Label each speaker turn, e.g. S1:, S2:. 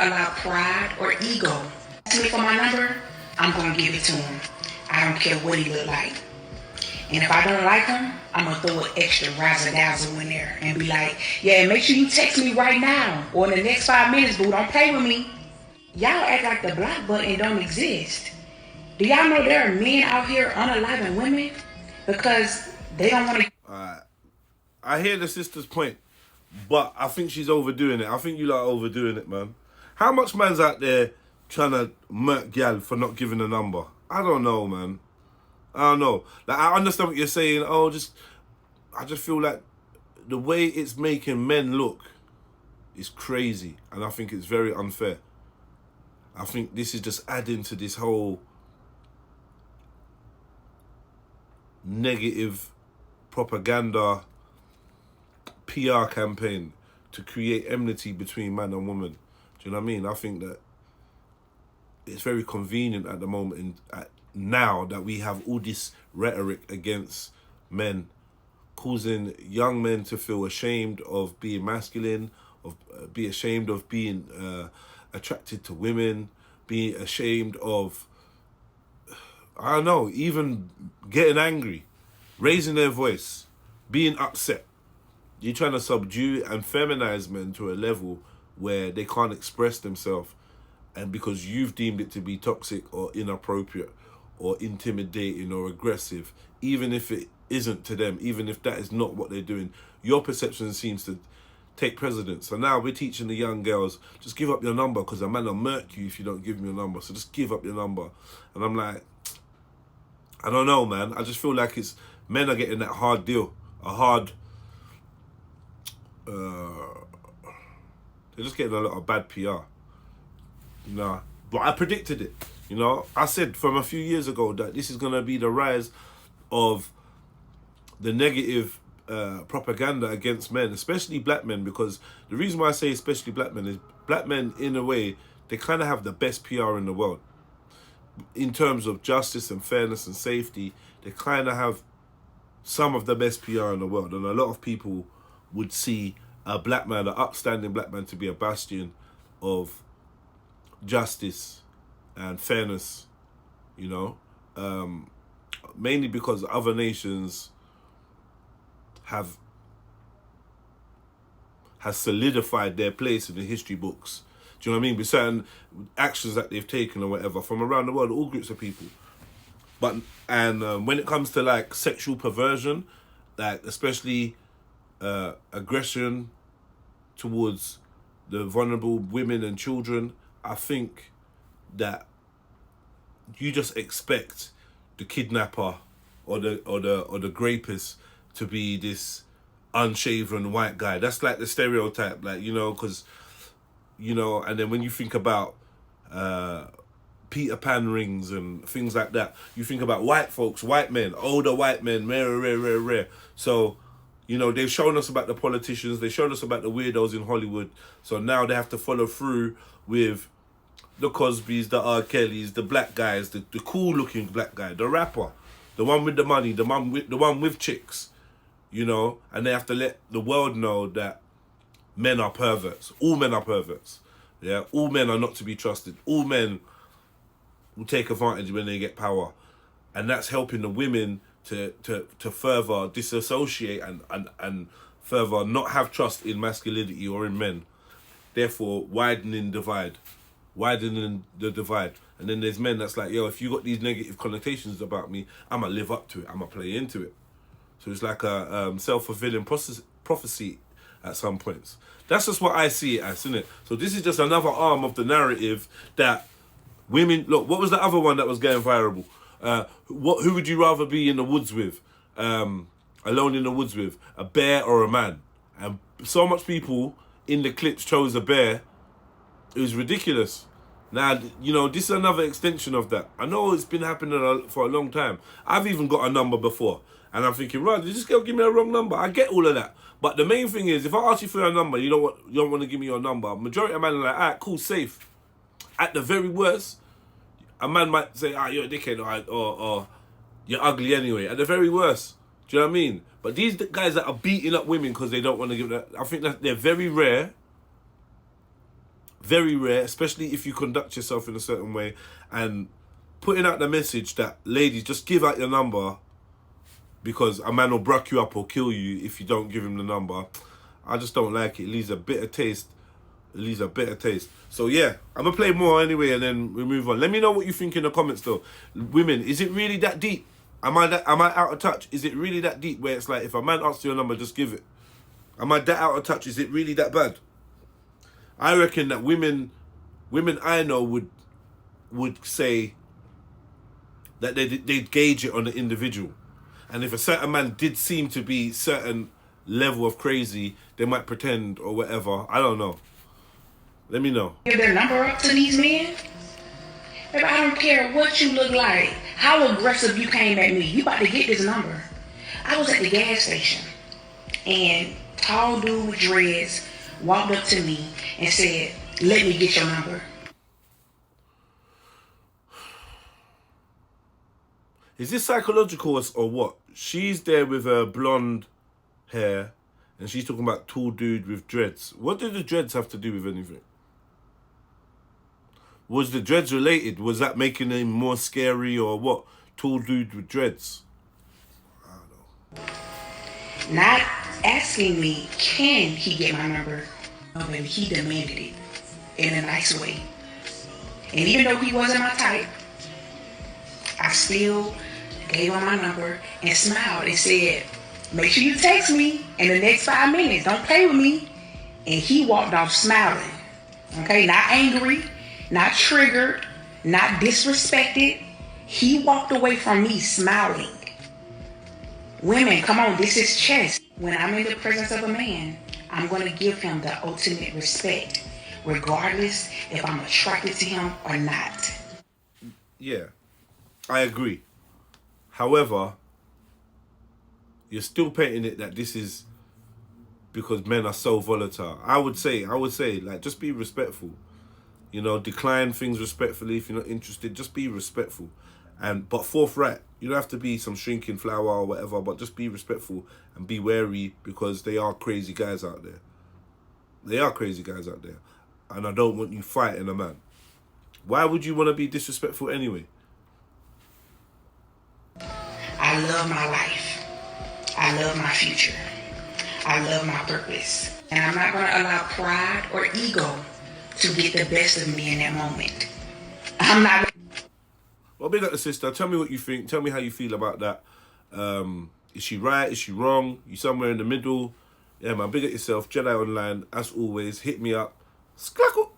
S1: allow pride or ego. Ask me for my number, I'm gonna give it to him. I don't care what he look like. And if I don't like him, I'm gonna throw an extra razzle dazzle in there and be like, yeah, make sure you text me right now or in the next 5 minutes, boo. Don't play with me. Y'all act like the block button don't exist. Do y'all know there are men out here unaliving women because they don't want to?
S2: I hear the sister's point, but I think she's overdoing it. I think you lot are overdoing it, man. How much man's out there trying to murk gal for not giving a number? I don't know, man. I don't know. Like, I understand what you're saying. I just feel like the way it's making men look is crazy, and I think it's very unfair. I think this is just adding to this whole negative propaganda PR campaign to create enmity between man and woman. Do you know what I mean? I think that it's very convenient at the moment now that we have all this rhetoric against men, causing young men to feel ashamed of being masculine, be ashamed of being attracted to women, be ashamed of, I don't know, even getting angry, raising their voice, being upset. You're trying to subdue and feminize men to a level where they can't express themselves, and because you've deemed it to be toxic or inappropriate or intimidating or aggressive, even if it isn't to them, even if that is not what they're doing, your perception seems to take precedence. So now we're teaching the young girls, just give up your number because a man will murk you if you don't give me your number. So just give up your number. And I'm like, I don't know, man. I just feel like men are getting that hard deal, they're just getting a lot of bad PR, you know. But I predicted it, you know. I said from a few years ago that this is going to be the rise of the negative propaganda against men, especially black men, because the reason why I say especially black men is black men, in a way, they kind of have the best PR in the world. In terms of justice and fairness and safety, they kind of have some of the best PR in the world. And a lot of people would see a black man, an upstanding black man, to be a bastion of justice and fairness, you know. Mainly because other nations have solidified their place in the history books. Do you know what I mean? With certain actions that they've taken or whatever from around the world, all groups of people. But when it comes to like sexual perversion, like especially aggression towards the vulnerable women and children, I think that you just expect the kidnapper or the rapist to be this unshaven white guy. That's like the stereotype, like, you know, because, you know, and then when you think about Peter Pan rings and things like that, you think about white folks, white men, older white men, rare. So, you know, they've shown us about the politicians, they've shown us about the weirdos in Hollywood, so now they have to follow through with the Cosbys, the R. Kellys, the black guys, the cool-looking black guy, the rapper, the one with the money, the one with chicks, you know, and they have to let the world know that men are perverts. All men are perverts. Yeah, all men are not to be trusted. All men will take advantage when they get power, and that's helping the women to further disassociate and further not have trust in masculinity or in men. Therefore, widening the divide. And then there's men that's like, yo, if you got these negative connotations about me, I'ma live up to it. I'ma play into it. So it's like a self-fulfilling prophecy at some points. That's just what I see it as, isn't it? So this is just another arm of the narrative that women... Look, what was the other one that was going viral? Who would you rather be in the woods with? Alone in the woods with? A bear or a man? And so much people in the clips chose a bear. It was ridiculous. Now, you know, this is another extension of that. I know it's been happening for a long time. I've even got a number before. And I'm thinking, right, you just give me a wrong number. I get all of that. But the main thing is, if I ask you for your number, you don't want to give me your number. Majority of men are like, all right, cool, safe. At the very worst, a man might say, you're a dickhead, or you're ugly anyway. At the very worst. Do you know what I mean? But these guys that are beating up women because they don't want to give that, I think that they're very rare. very rare, especially if you conduct yourself in a certain way, and putting out the message that, ladies, just give out your number because a man will bruck you up or kill you if you don't give him the number. I just don't like it. It leaves a bitter taste. It leaves a bitter taste. So yeah, I'm gonna play more anyway, and then we move on. Let me know what you think in the comments, though. Women, is it really that deep? Am I out of touch? Is it really that deep where it's like, if a man asks you a number, just give it? Am I that out of touch? Is it really that bad? I reckon that women I know would say that they'd gauge it on the individual, and if a certain man did seem to be certain level of crazy, they might pretend or whatever. I don't know. Let me know.
S1: Give their number up to these men? Baby, I don't care what you look like, how aggressive you came at me. You about to get this number. I was at the gas station, and tall dude with dreads walked up to me and said, "Let me get your number."
S2: Is this psychological or what? She's there with her blonde hair, and she's talking about tall dude with dreads. What did the dreads have to do with anything? Was the dreads related? Was that making him more scary or what? Tall dude with dreads. I don't know.
S1: Not asking me, can he get my number? No, baby, he demanded it in a nice way. And even though he wasn't my type, I still gave him my number and smiled and said, "Make sure you text me in the next 5 minutes. Don't play with me." And he walked off smiling. Okay, not angry, not triggered, not disrespected. He walked away from me smiling. Women, come on, this is chess. When I'm in the presence of a man, I'm going to give him the ultimate respect, regardless if I'm attracted to him or not.
S2: Yeah, I agree. However, you're still painting it that this is because men are so volatile. I would say, like, just be respectful. You know, decline things respectfully. If you're not interested, just be respectful. But forthright. You don't have to be some shrinking flower or whatever, but just be respectful and be wary, because they are crazy guys out there. They are crazy guys out there. And I don't want you fighting a man. Why would you want to be disrespectful anyway?
S1: I love my life. I love my future. I love my purpose. And I'm not going to allow pride or ego to get the best of me in that moment. I'm not.
S2: Well, big up the sister. Tell me what you think. Tell me how you feel about that. Is she right? Is she wrong? You somewhere in the middle? Yeah, man, big up yourself. Jedi Online, as always. Hit me up. Sklackle.